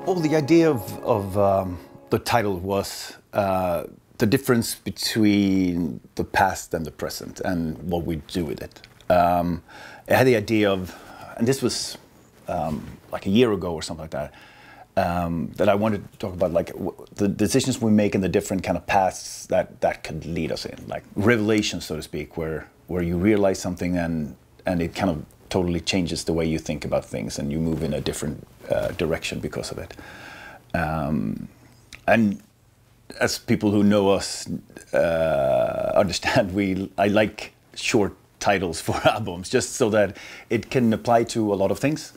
Well, the idea of the title was the difference between the past and the present and what we do with it. I had the idea of, and this was like a year ago or something like that, that I wanted to talk about like the decisions we make and the different kind of paths that could lead us in, like revelation, so to speak, where you realize something and it kind of totally changes the way you think about things and you move in a different direction because of it. And as people who know us understand, I like short titles for albums, just so that it can apply to a lot of things.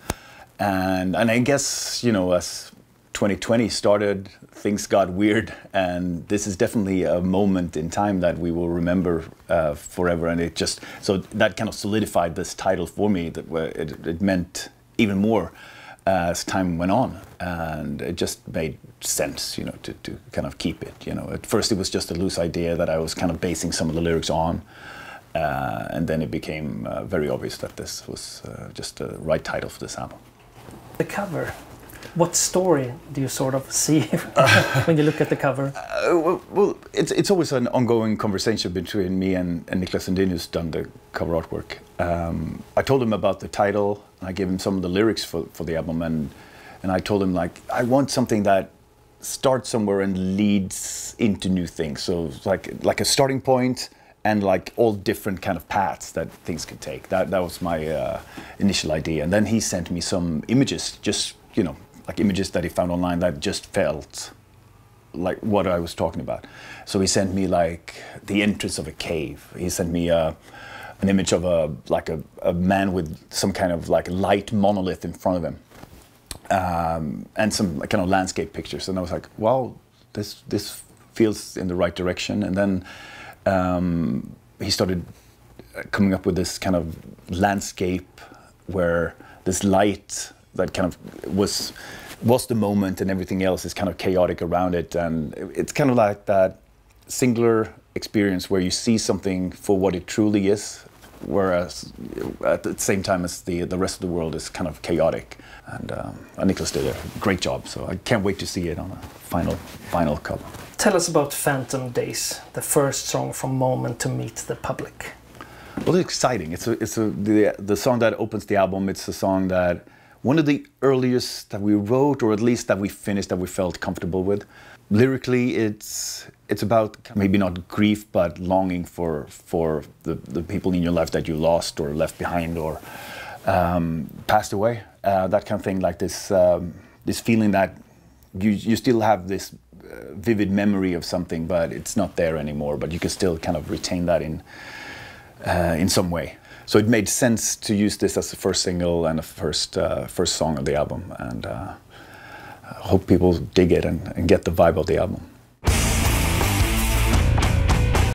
And I guess, you know, as 2020 started, things got weird, and this is definitely a moment in time that we will remember forever. And it just, so that kind of solidified this title for me, that it meant even more as time went on, and it just made sense, you know, to kind of keep it. You know, at first it was just a loose idea that I was kind of basing some of the lyrics on, and then it became very obvious that this was just the right title for this album. The cover, what story do you sort of see when you look at the cover? Well, it's always an ongoing conversation between me and Mikael Stanne, who's done the cover artwork. I told him about the title, and I gave him some of the lyrics for the album, and I told him, like, I want something that starts somewhere and leads into new things. So it's like a starting point and like all different kind of paths that things could take. That was my initial idea. And then he sent me some images, just, you know, like images that he found online that just felt like what I was talking about. So he sent me like the entrance of a cave. He sent me an image of a man with some kind of like light monolith in front of him, and some kind of landscape pictures. And I was like, wow, this feels in the right direction. And then he started coming up with this kind of landscape where this light that kind of was the moment, and everything else is kind of chaotic around it. And it's kind of like that singular experience where you see something for what it truly is, whereas at the same time as the rest of the world is kind of chaotic. And Niklas did a great job, so I can't wait to see it on a final cover. Tell us about Phantom Days, the first song from Moment to meet the public. Well, it's exciting. It's the song that opens the album. It's a song that one of the earliest that we wrote, or at least that we finished, that we felt comfortable with. Lyrically, it's about maybe not grief, but longing for the people in your life that you lost or left behind or passed away. That kind of thing, like this feeling that you still have this vivid memory of something, but it's not there anymore. But you can still kind of retain that in some way. So it made sense to use this as the first single and the first song of the album, and I hope people dig it and get the vibe of the album.